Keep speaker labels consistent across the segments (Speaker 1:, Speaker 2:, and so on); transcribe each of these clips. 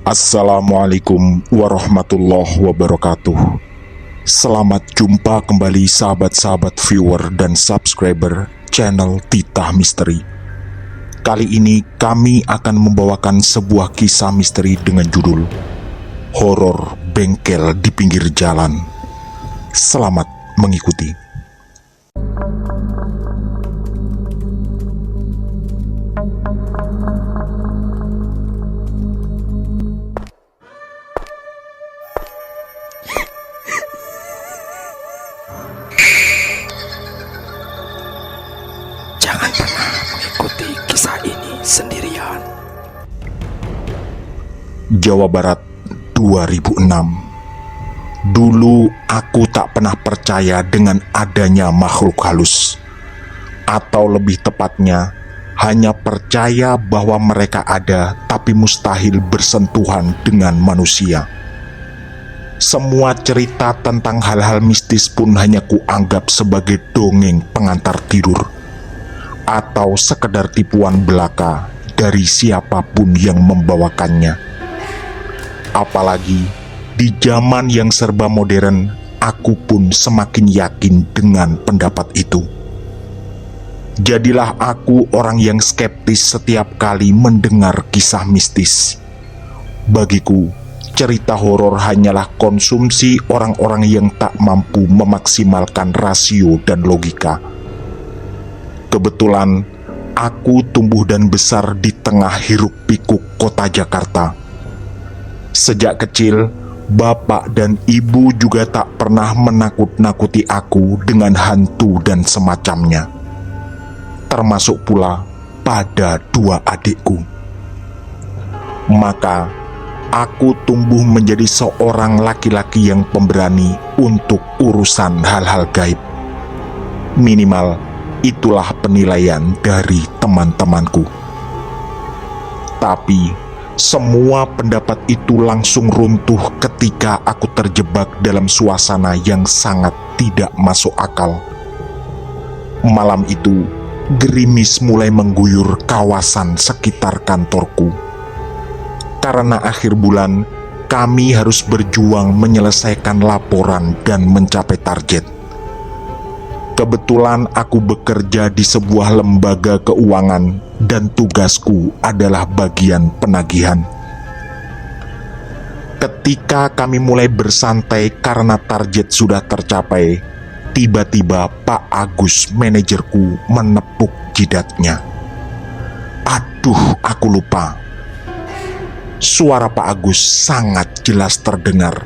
Speaker 1: Assalamualaikum warahmatullahi wabarakatuh. Selamat jumpa kembali sahabat-sahabat viewer dan subscriber channel Titah Misteri. Kali ini kami akan membawakan sebuah kisah misteri dengan judul Horor Bengkel di Pinggir Jalan. Selamat mengikuti.
Speaker 2: Jangan pernah mengikuti kisah ini sendirian.
Speaker 1: Jawa Barat 2006. Dulu aku tak pernah percaya dengan adanya makhluk halus. Atau lebih tepatnya, hanya percaya bahwa mereka ada tapi mustahil bersentuhan dengan manusia. Semua cerita tentang hal-hal mistis pun hanya kuanggap sebagai dongeng pengantar tidur atau sekedar tipuan belaka dari siapapun yang membawakannya. Apalagi di zaman yang serba modern, aku pun semakin yakin dengan pendapat itu. Jadilah aku orang yang skeptis setiap kali mendengar kisah mistis. Bagiku, cerita horor hanyalah konsumsi orang-orang yang tak mampu memaksimalkan rasio dan logika. Kebetulan, aku tumbuh dan besar di tengah hiruk-pikuk kota Jakarta. Sejak kecil, bapak dan ibu juga tak pernah menakut-nakuti aku dengan hantu dan semacamnya. Termasuk pula pada dua adikku. Maka, aku tumbuh menjadi seorang laki-laki yang pemberani untuk urusan hal-hal gaib. Minimal, itulah penilaian dari teman-temanku. Tapi, semua pendapat itu langsung runtuh ketika aku terjebak dalam suasana yang sangat tidak masuk akal. Malam itu, gerimis mulai mengguyur kawasan sekitar kantorku. Karena akhir bulan, kami harus berjuang menyelesaikan laporan dan mencapai target. Kebetulan aku bekerja di sebuah lembaga keuangan dan tugasku adalah bagian penagihan. Ketika kami mulai bersantai karena target sudah tercapai, tiba-tiba Pak Agus, manajerku, menepuk jidatnya. Aduh, aku lupa. Suara Pak Agus sangat jelas terdengar,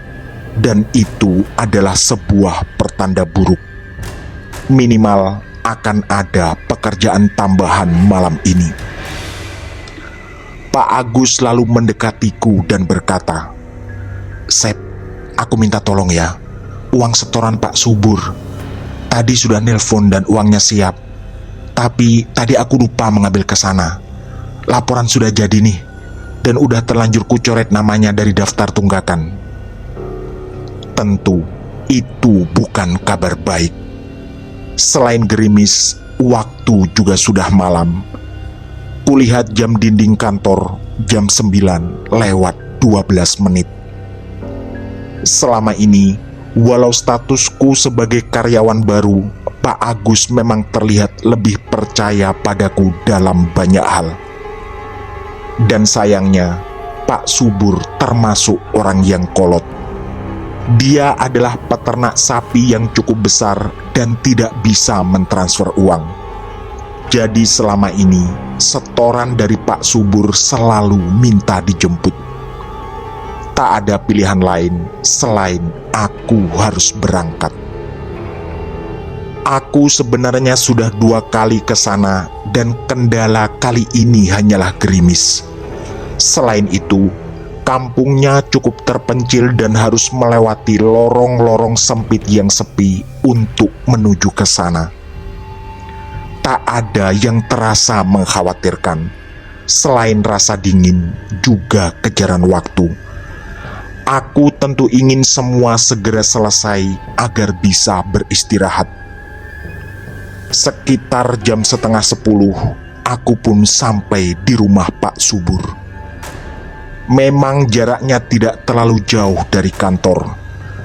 Speaker 1: dan itu adalah sebuah pertanda buruk. Minimal akan ada pekerjaan tambahan malam ini. Pak Agus lalu mendekatiku dan berkata, "Sep, aku minta tolong ya. Uang setoran Pak Subur. Tadi sudah nelpon dan uangnya siap. Tapi tadi aku lupa mengambil ke sana. Laporan sudah jadi nih, dan udah terlanjur kucoret namanya dari daftar tunggakan." Tentu, itu bukan kabar baik. Selain gerimis, waktu juga sudah malam. Kulihat jam dinding kantor, jam 9:12 menit. Selama ini, walau statusku sebagai karyawan baru, Pak Agus memang terlihat lebih percaya padaku dalam banyak hal. Dan sayangnya, Pak Subur termasuk orang yang kolot. Dia adalah peternak sapi yang cukup besar dan tidak bisa mentransfer uang. Jadi selama ini, setoran dari Pak Subur selalu minta dijemput. Tak ada pilihan lain selain aku harus berangkat. Aku sebenarnya sudah 2 kali ke sana dan kendala kali ini hanyalah gerimis. Selain itu, kampungnya cukup terpencil dan harus melewati lorong-lorong sempit yang sepi untuk menuju ke sana. Tak ada yang terasa mengkhawatirkan, selain rasa dingin juga kejaran waktu. Aku tentu ingin semua segera selesai agar bisa beristirahat. Sekitar jam 9:30, aku pun sampai di rumah Pak Subur. Memang jaraknya tidak terlalu jauh dari kantor,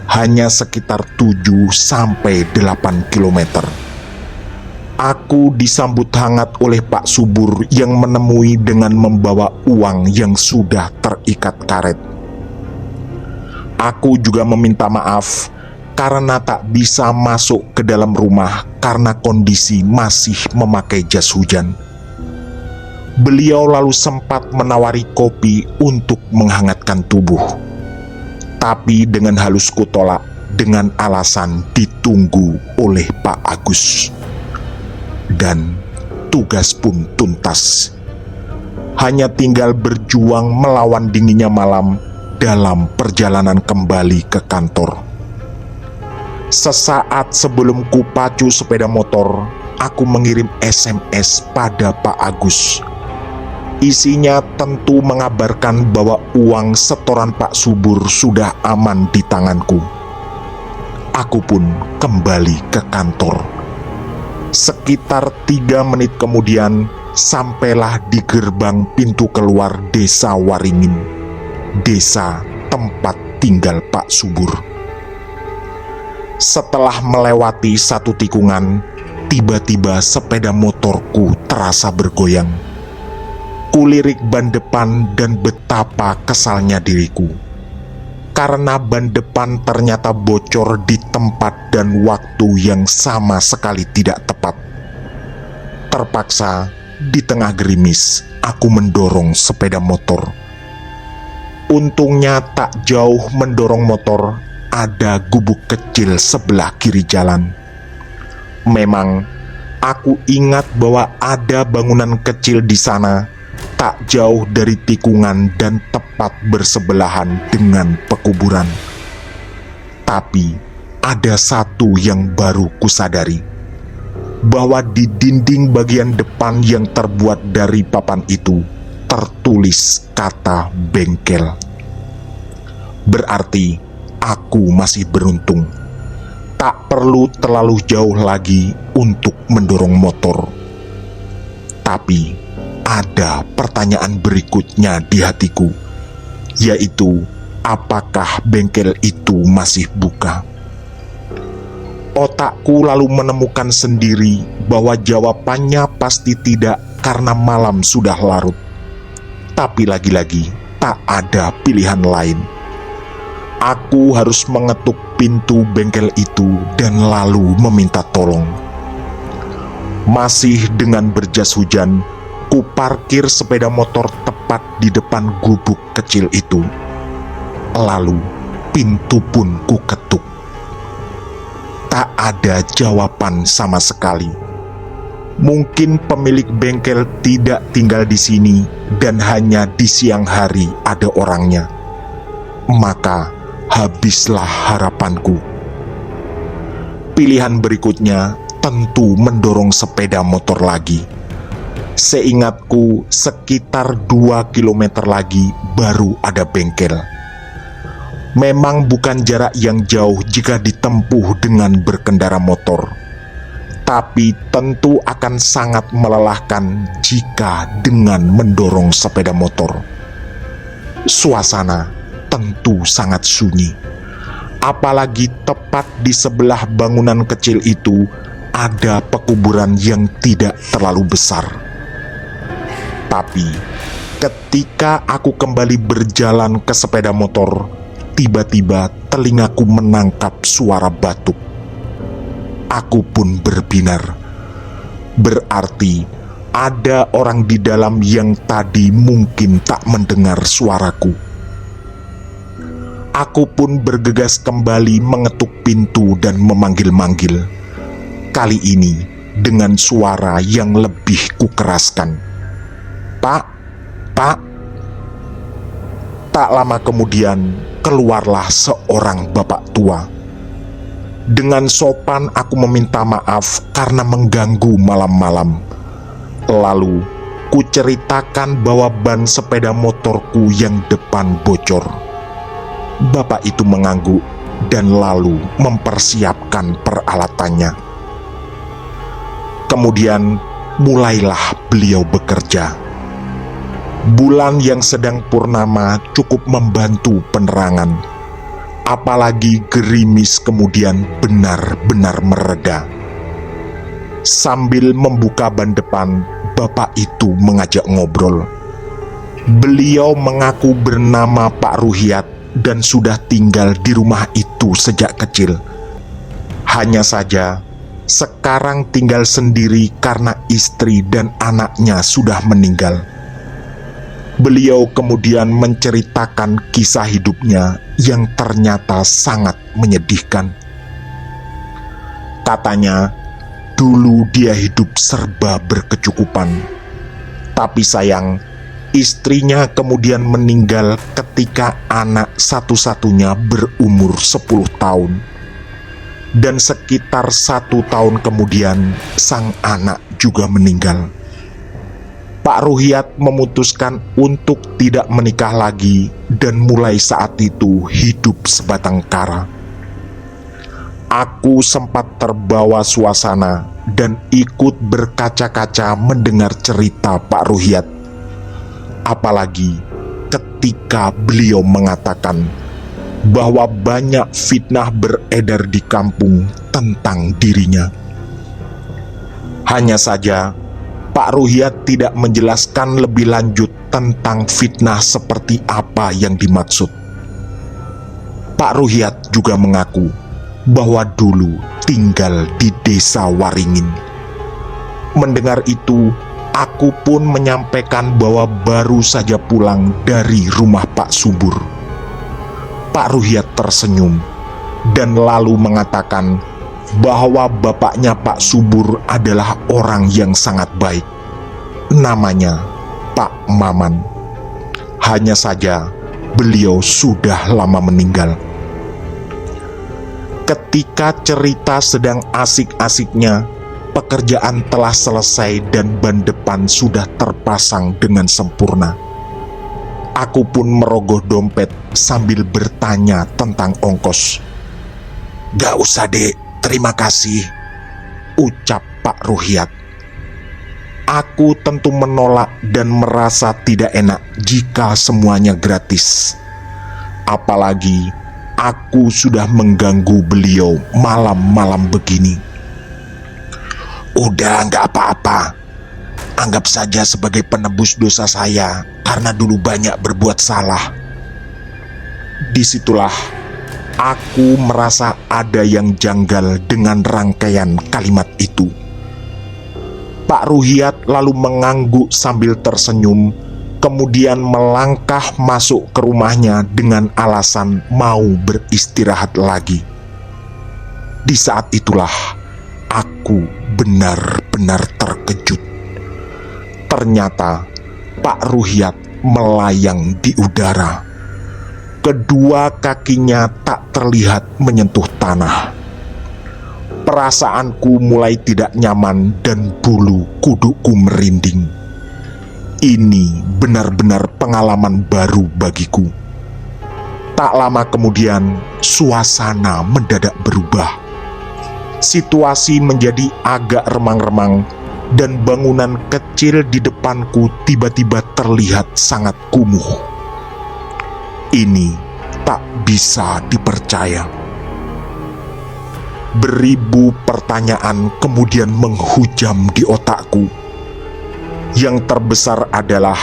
Speaker 1: hanya sekitar 7-8 kilometer. Aku disambut hangat oleh Pak Subur yang menemui dengan membawa uang yang sudah terikat karet. Aku juga meminta maaf karena tak bisa masuk ke dalam rumah karena kondisi masih memakai jas hujan. Beliau lalu sempat menawari kopi untuk menghangatkan tubuh. Tapi dengan halus kutolak dengan alasan ditunggu oleh Pak Agus. Dan tugas pun tuntas. Hanya tinggal berjuang melawan dinginnya malam dalam perjalanan kembali ke kantor. Sesaat sebelum kupacu sepeda motor, aku mengirim SMS pada Pak Agus. Isinya tentu mengabarkan bahwa uang setoran Pak Subur sudah aman di tanganku. Aku pun kembali ke kantor. Sekitar 3 menit kemudian, sampailah di gerbang pintu keluar desa Waringin, desa tempat tinggal Pak Subur. Setelah melewati satu tikungan, tiba-tiba sepeda motorku terasa bergoyang. Kulirik ban depan dan betapa kesalnya diriku. Karena ban depan ternyata bocor di tempat dan waktu yang sama sekali tidak tepat. Terpaksa, di tengah gerimis, aku mendorong sepeda motor. Untungnya tak jauh mendorong motor, ada gubuk kecil sebelah kiri jalan. Memang, aku ingat bahwa ada bangunan kecil di sana, tak jauh dari tikungan dan tepat bersebelahan dengan pekuburan. Tapi ada satu yang baru kusadari, bahwa di dinding bagian depan yang terbuat dari papan itu tertulis kata bengkel. Berarti aku masih beruntung. Tak perlu terlalu jauh lagi untuk mendorong motor. Tapi ada pertanyaan berikutnya di hatiku, yaitu apakah bengkel itu masih buka? Otakku lalu menemukan sendiri bahwa jawabannya pasti tidak karena malam sudah larut. Tapi lagi-lagi tak ada pilihan lain. Aku harus mengetuk pintu bengkel itu dan lalu meminta tolong. Masih dengan berjas hujan, ku parkir sepeda motor tepat di depan gubuk kecil itu. Lalu pintu pun ku ketuk. Tak ada jawaban sama sekali. Mungkin pemilik bengkel tidak tinggal di sini dan hanya di siang hari ada orangnya. Maka habislah harapanku. Pilihan berikutnya tentu mendorong sepeda motor lagi. Seingatku sekitar 2 kilometer lagi baru ada bengkel. Memang bukan jarak yang jauh jika ditempuh dengan berkendara motor, tapi tentu akan sangat melelahkan jika dengan mendorong sepeda motor. Suasana tentu sangat sunyi. Apalagi tepat di sebelah bangunan kecil itu ada pekuburan yang tidak terlalu besar. Tapi ketika aku kembali berjalan ke sepeda motor, tiba-tiba telingaku menangkap suara batuk. Aku pun berbinar. Berarti ada orang di dalam yang tadi mungkin tak mendengar suaraku. Aku pun bergegas kembali mengetuk pintu dan memanggil-manggil. Kali ini dengan suara yang lebih kukeraskan. Pak, Pak. Tak lama kemudian keluarlah seorang bapak tua. Dengan sopan aku meminta maaf karena mengganggu malam-malam. Lalu ku ceritakan bahwa ban sepeda motorku yang depan bocor. Bapak itu mengangguk dan lalu mempersiapkan peralatannya. Kemudian mulailah beliau bekerja. Bulan yang sedang purnama cukup membantu penerangan. Apalagi gerimis kemudian benar-benar mereda. Sambil membuka ban depan, bapak itu mengajak ngobrol. Beliau mengaku bernama Pak Ruhyat dan sudah tinggal di rumah itu sejak kecil. Hanya saja, sekarang tinggal sendiri karena istri dan anaknya sudah meninggal. Beliau kemudian menceritakan kisah hidupnya yang ternyata sangat menyedihkan. Katanya, dulu dia hidup serba berkecukupan. Tapi sayang, istrinya kemudian meninggal ketika anak satu-satunya berumur 10 tahun. Dan sekitar 1 tahun kemudian, sang anak juga meninggal. Pak Ruhyat memutuskan untuk tidak menikah lagi dan mulai saat itu hidup sebatang kara. Aku sempat terbawa suasana dan ikut berkaca-kaca mendengar cerita Pak Ruhyat. Apalagi ketika beliau mengatakan bahwa banyak fitnah beredar di kampung tentang dirinya. Hanya saja, Pak Ruhyat tidak menjelaskan lebih lanjut tentang fitnah seperti apa yang dimaksud. Pak Ruhyat juga mengaku bahwa dulu tinggal di desa Waringin. Mendengar itu, aku pun menyampaikan bahwa baru saja pulang dari rumah Pak Subur. Pak Ruhyat tersenyum dan lalu mengatakan bahwa bapaknya Pak Subur adalah orang yang sangat baik. Namanya Pak Maman. Hanya saja beliau sudah lama meninggal. Ketika cerita sedang asik-asiknya, pekerjaan telah selesai dan ban depan sudah terpasang dengan sempurna. Aku pun merogoh dompet sambil bertanya tentang ongkos. "Gak usah, Dek. Terima kasih," ucap Pak Ruhyat. Aku tentu menolak dan merasa tidak enak jika semuanya gratis. Apalagi aku sudah mengganggu beliau malam-malam begini. "Udah, gak apa-apa. Anggap saja sebagai penebus dosa saya karena dulu banyak berbuat salah." Disitulah aku merasa ada yang janggal dengan rangkaian kalimat itu. Pak Ruhyat lalu mengangguk sambil tersenyum, kemudian melangkah masuk ke rumahnya dengan alasan mau beristirahat lagi. Di saat itulah aku benar-benar terkejut. Ternyata Pak Ruhyat melayang di udara. Kedua kakinya tak terlihat menyentuh tanah. Perasaanku mulai tidak nyaman dan bulu kudukku merinding. Ini benar-benar pengalaman baru bagiku. Tak lama kemudian, suasana mendadak berubah. Situasi menjadi agak remang-remang dan bangunan kecil di depanku tiba-tiba terlihat sangat kumuh. Ini tak bisa dipercaya. Beribu pertanyaan kemudian menghujam di otakku. Yang terbesar adalah,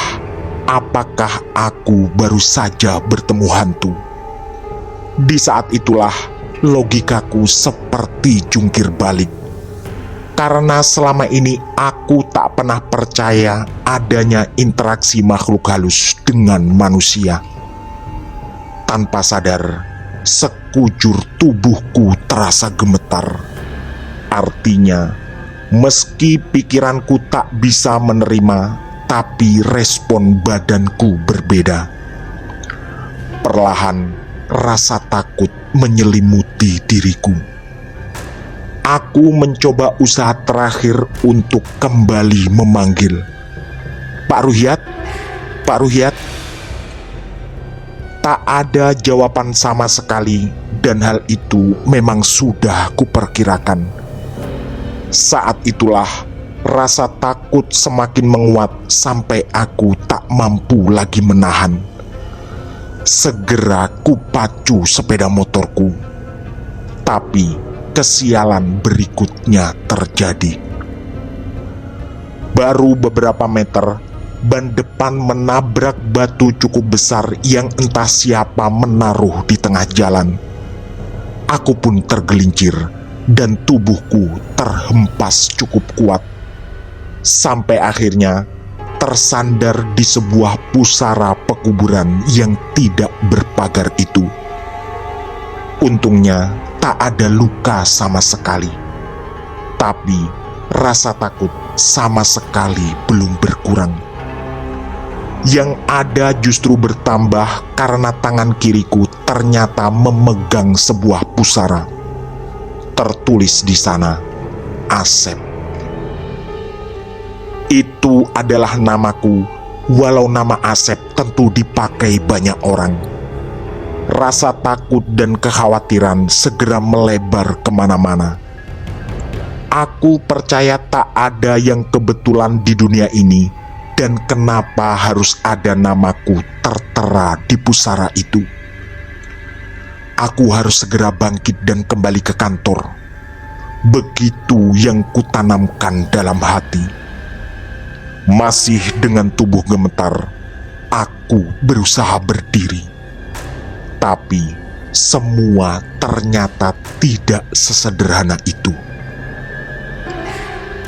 Speaker 1: apakah aku baru saja bertemu hantu? Di saat itulah logikaku seperti jungkir balik. Karena selama ini aku tak pernah percaya adanya interaksi makhluk halus dengan manusia. Tanpa sadar, sekujur tubuhku terasa gemetar. Artinya, meski pikiranku tak bisa menerima, tapi respon badanku berbeda. Perlahan, rasa takut menyelimuti diriku. Aku mencoba usaha terakhir untuk kembali memanggil, "Pak Ruhyat, Pak Ruhyat." Tak ada jawaban sama sekali, dan hal itu memang sudah kuperkirakan. Saat itulah Rasa takut semakin menguat sampai aku tak mampu lagi menahan. Segera kupacu sepeda motorku. Tapi kesialan berikutnya terjadi. Baru beberapa meter, ban depan menabrak batu cukup besar yang entah siapa menaruh di tengah jalan. Aku pun tergelincir dan tubuhku terhempas cukup kuat. Sampai akhirnya tersandar di sebuah pusara pekuburan yang tidak berpagar itu. Untungnya tak ada luka sama sekali. Tapi rasa takut sama sekali belum berkurang. Yang ada justru bertambah karena tangan kiriku ternyata memegang sebuah pusara. Tertulis di sana, Asep. Itu adalah namaku, walau nama Asep tentu dipakai banyak orang. Rasa takut dan kekhawatiran segera melebar kemana-mana. Aku percaya tak ada yang kebetulan di dunia ini, dan kenapa harus ada namaku tertera di pusara itu. Aku harus segera bangkit dan kembali ke kantor. Begitu yang kutanamkan dalam hati. Masih dengan tubuh gemetar, aku berusaha berdiri. Tapi semua ternyata tidak sesederhana itu.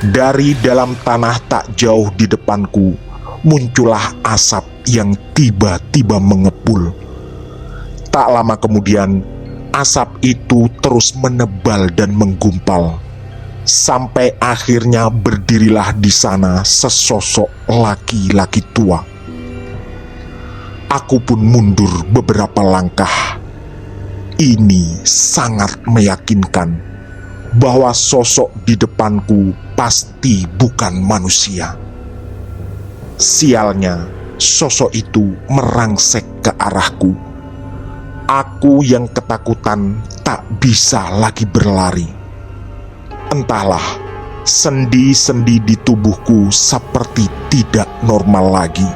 Speaker 1: Dari dalam tanah tak jauh di depanku, muncullah asap yang tiba-tiba mengepul. Tak lama kemudian, asap itu terus menebal dan menggumpal. Sampai akhirnya berdirilah di sana sesosok laki-laki tua. Aku pun mundur beberapa langkah. Ini sangat meyakinkan bahwa sosok di depanku pasti bukan manusia. Sialnya, sosok itu merangsek ke arahku. Aku yang ketakutan tak bisa lagi berlari. Entahlah, sendi-sendi di tubuhku seperti tidak normal lagi.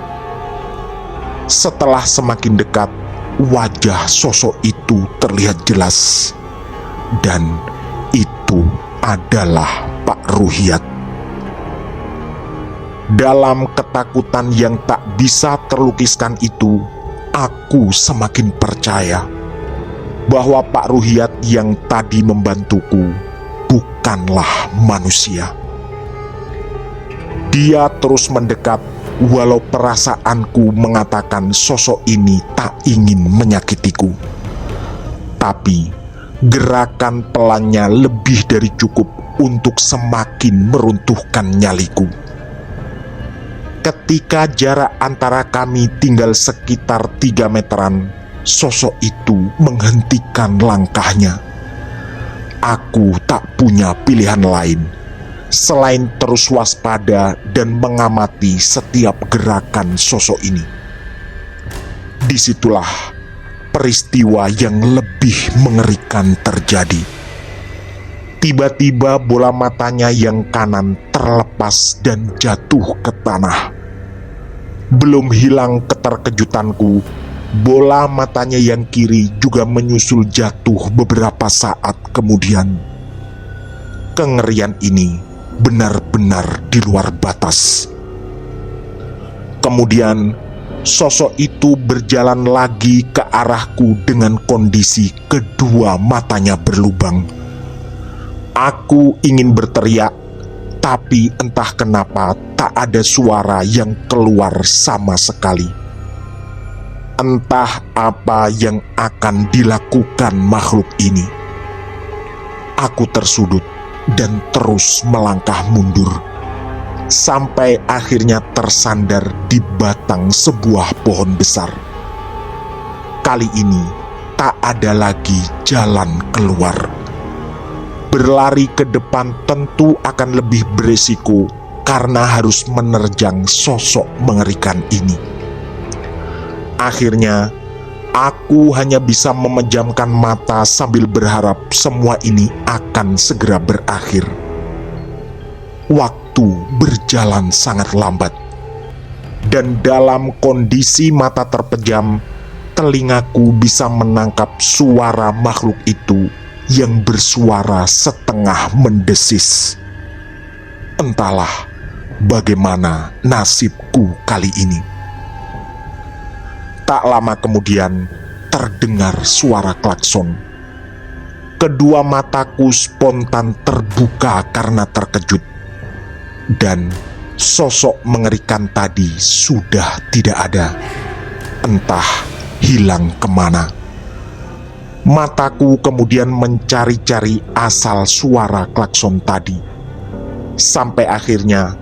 Speaker 1: Setelah semakin dekat, wajah sosok itu terlihat jelas. Dan itu adalah Pak Ruhiat. Dalam ketakutan yang tak bisa terlukiskan itu, aku semakin percaya bahwa Pak Ruhiat yang tadi membantuku bukanlah manusia. Dia terus mendekat, walau perasaanku mengatakan sosok ini tak ingin menyakitiku. Tapi gerakan pelannya lebih dari cukup untuk semakin meruntuhkan nyaliku. Ketika jarak antara kami tinggal sekitar 3 meteran, sosok itu menghentikan langkahnya. Aku tak punya pilihan lain selain terus waspada dan mengamati setiap gerakan sosok ini. Disitulah peristiwa yang lebih mengerikan terjadi. Tiba-tiba bola matanya yang kanan terlepas dan jatuh ke tanah. Belum hilang keterkejutanku, bola matanya yang kiri juga menyusul jatuh beberapa saat kemudian. Kengerian ini benar-benar di luar batas. Kemudian, sosok itu berjalan lagi ke arahku dengan kondisi kedua matanya berlubang. Aku ingin berteriak, tapi entah kenapa tak ada suara yang keluar sama sekali. Entah apa yang akan dilakukan makhluk ini. Aku tersudut dan terus melangkah mundur, sampai akhirnya tersandar di batang sebuah pohon besar. Kali ini tak ada lagi jalan keluar. Berlari ke depan tentu akan lebih beresiko karena harus menerjang sosok mengerikan ini. Akhirnya, aku hanya bisa memejamkan mata sambil berharap semua ini akan segera berakhir. Waktu itu berjalan sangat lambat. Dan dalam kondisi mata terpejam, telingaku bisa menangkap suara makhluk itu yang bersuara setengah mendesis. Entahlah bagaimana nasibku kali ini. Tak lama kemudian terdengar suara klakson. Kedua mataku spontan terbuka karena terkejut. Dan sosok mengerikan tadi sudah tidak ada. Entah hilang kemana. Mataku kemudian mencari-cari asal suara klakson tadi. Sampai akhirnya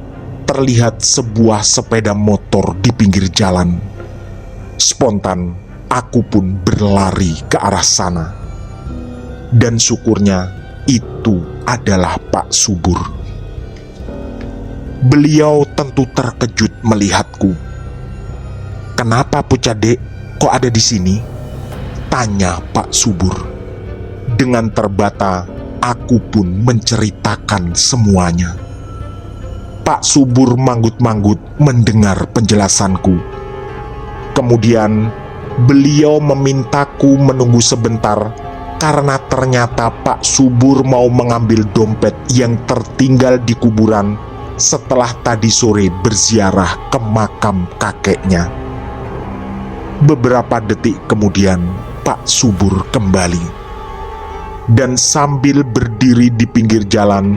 Speaker 1: terlihat sebuah sepeda motor di pinggir jalan. Spontan aku pun berlari ke arah sana. Dan syukurnya itu adalah Pak Subur. Beliau tentu terkejut melihatku. "Kenapa Pucadek kok ada di sini?" tanya Pak Subur. Dengan terbata aku pun menceritakan semuanya. Pak Subur manggut-manggut mendengar penjelasanku. Kemudian beliau memintaku menunggu sebentar karena ternyata Pak Subur mau mengambil dompet yang tertinggal di kuburan setelah tadi sore berziarah ke makam kakeknya. Beberapa detik kemudian Pak Subur kembali. Dan sambil berdiri di pinggir jalan,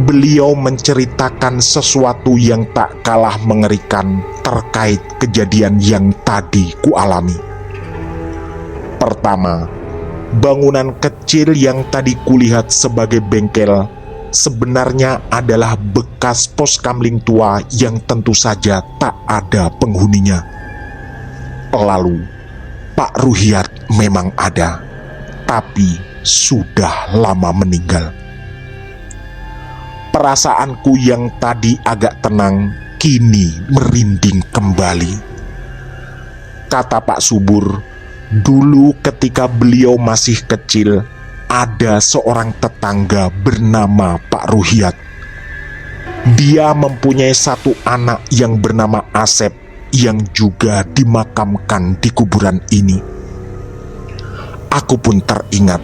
Speaker 1: beliau menceritakan sesuatu yang tak kalah mengerikan terkait kejadian yang tadi kualami. Pertama, bangunan kecil yang tadi kulihat sebagai bengkel sebenarnya adalah bekas pos kamling tua yang tentu saja tak ada penghuninya. Lalu, Pak Ruhyat memang ada, tapi sudah lama meninggal. Perasaanku yang tadi agak tenang kini merinding kembali. Kata Pak Subur, dulu ketika beliau masih kecil, ada seorang tetangga bernama Pak Ruhyat. Dia mempunyai satu anak yang bernama Asep yang juga dimakamkan di kuburan ini. Aku pun teringat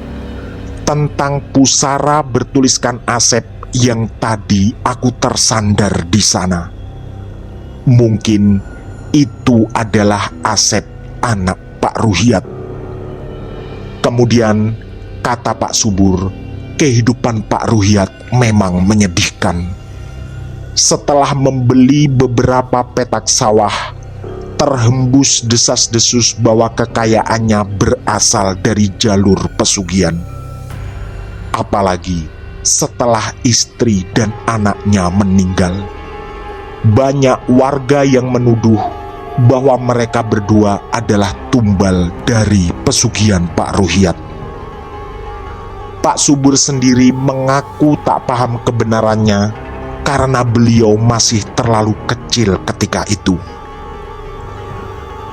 Speaker 1: tentang pusara bertuliskan Asep yang tadi aku tersandar di sana. Mungkin itu adalah Asep, anak Pak Ruhyat. Kemudian kata Pak Subur, kehidupan Pak Ruhyat memang menyedihkan. Setelah membeli beberapa petak sawah, terhembus desas-desus bahwa kekayaannya berasal dari jalur pesugihan. Apalagi setelah istri dan anaknya meninggal. Banyak warga yang menuduh bahwa mereka berdua adalah tumbal dari pesugihan Pak Ruhyat. Pak Subur sendiri mengaku tak paham kebenarannya karena beliau masih terlalu kecil ketika itu.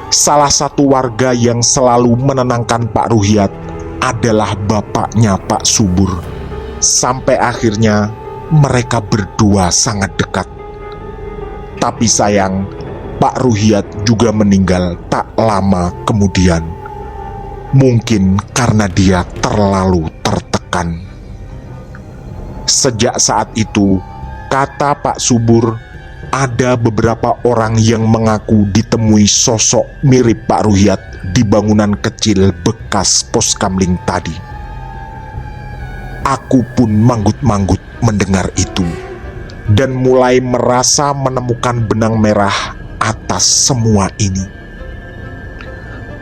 Speaker 1: Salah satu warga yang selalu menenangkan Pak Ruhyat adalah bapaknya Pak Subur. Sampai akhirnya mereka berdua sangat dekat. Tapi sayang, Pak Ruhyat juga meninggal tak lama kemudian. Mungkin karena dia terlalu tertekan. Sejak saat itu, kata Pak Subur, ada beberapa orang yang mengaku ditemui sosok mirip Pak Ruhyat di bangunan kecil bekas pos kamling tadi. Aku pun manggut-manggut mendengar itu dan mulai merasa menemukan benang merah atas semua ini.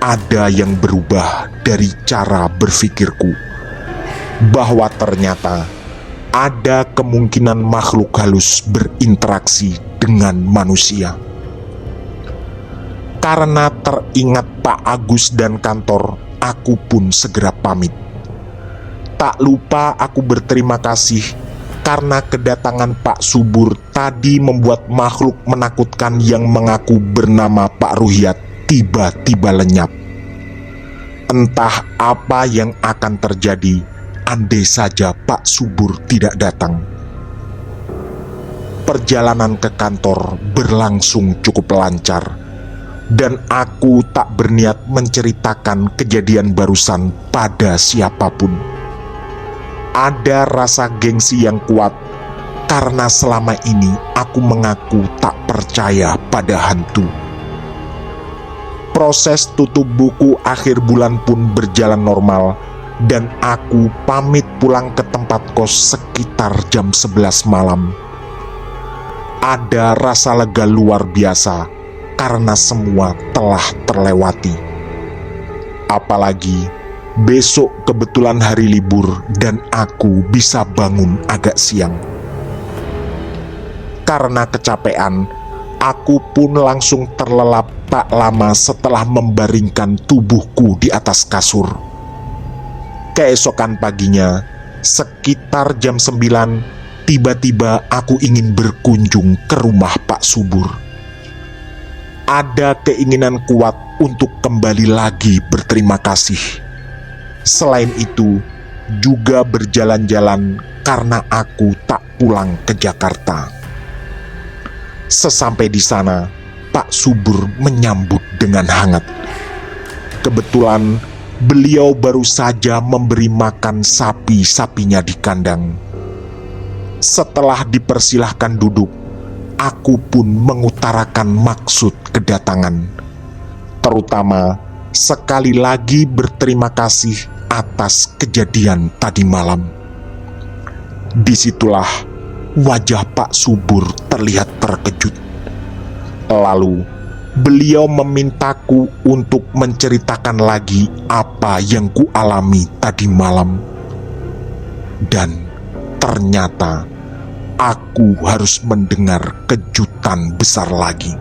Speaker 1: Ada yang berubah dari cara berpikirku, bahwa ternyata ada kemungkinan makhluk halus berinteraksi dengan manusia. Karena teringat Pak Agus dan kantor, aku pun segera pamit. Tak lupa aku berterima kasih karena kedatangan Pak Subur tadi membuat makhluk menakutkan yang mengaku bernama Pak Ruhyat tiba-tiba lenyap. Entah apa yang akan terjadi andai saja Pak Subur tidak datang. perjalanan ke kantor berlangsung cukup lancar, dan aku tak berniat menceritakan kejadian barusan pada siapapun. Ada rasa gengsi yang kuat karena selama ini aku mengaku tak percaya pada hantu. Proses tutup buku akhir bulan pun berjalan normal, dan aku pamit pulang ke tempat kos sekitar jam 11 malam. Ada rasa lega luar biasa karena semua telah terlewati. Apalagi besok kebetulan hari libur dan aku bisa bangun agak siang. Karena kecapean, aku pun langsung terlelap tak lama setelah membaringkan tubuhku di atas kasur. Keesokan paginya, sekitar jam 9, tiba-tiba aku ingin berkunjung ke rumah Pak Subur. Ada keinginan kuat untuk kembali lagi berterima kasih. Selain itu, juga berjalan-jalan karena aku tak pulang ke Jakarta. Sesampai di sana, Pak Subur menyambut dengan hangat. Kebetulan beliau baru saja memberi makan sapi-sapinya di kandang. Setelah dipersilahkan duduk, aku pun mengutarakan maksud kedatangan, terutama sekali lagi berterima kasih atas kejadian tadi malam. Disitulah wajah Pak Subur terlihat terkejut. Lalu beliau memintaku untuk menceritakan lagi apa yang kualami tadi malam. Dan ternyata aku harus mendengar kejutan besar lagi.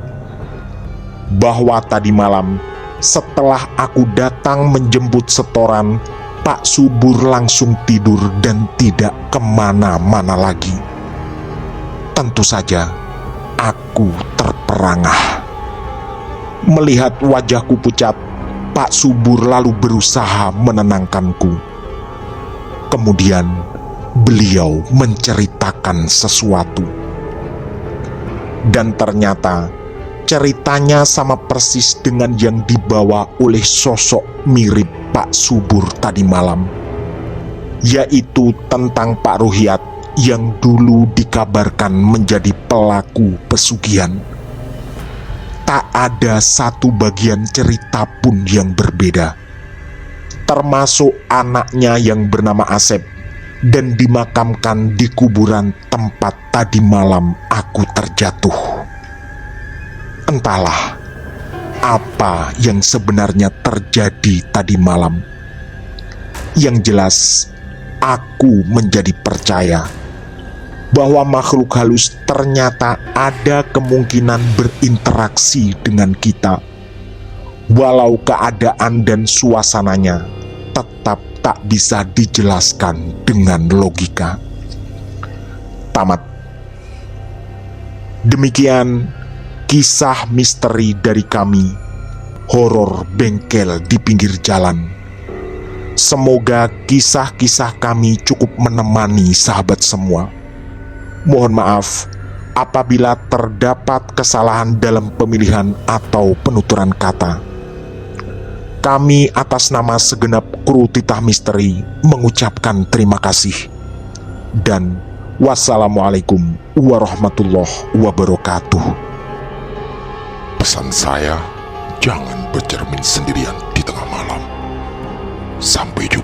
Speaker 1: Bahwa tadi malam setelah aku datang menjemput setoran, Pak Subur langsung tidur dan tidak kemana-mana lagi. Tentu saja aku terperangah. Melihat wajahku pucat, Pak Subur lalu berusaha menenangkanku. Kemudian beliau menceritakan sesuatu. Dan ternyata ceritanya sama persis dengan yang dibawa oleh sosok mirip Pak Subur tadi malam, yaitu tentang Pak Ruhiat yang dulu dikabarkan menjadi pelaku pesugihan. Tak ada satu bagian cerita pun yang berbeda, termasuk anaknya yang bernama Asep dan dimakamkan di kuburan tempat tadi malam aku terjatuh. Entahlah apa yang sebenarnya terjadi tadi malam. Yang jelas, aku menjadi percaya bahwa makhluk halus ternyata ada kemungkinan berinteraksi dengan kita, walau keadaan dan suasananya tetap tak bisa dijelaskan dengan logika. Tamat. Demikian kisah misteri dari kami, horor bengkel di pinggir jalan. Semoga kisah-kisah kami cukup menemani sahabat semua. Mohon maaf apabila terdapat kesalahan dalam pemilihan atau penuturan kata. Kami atas nama segenap kru Titah Misteri mengucapkan terima kasih. Dan wassalamualaikum warahmatullahi wabarakatuh.
Speaker 3: Pesan saya, jangan bercermin sendirian di tengah malam. Sampai jumpa.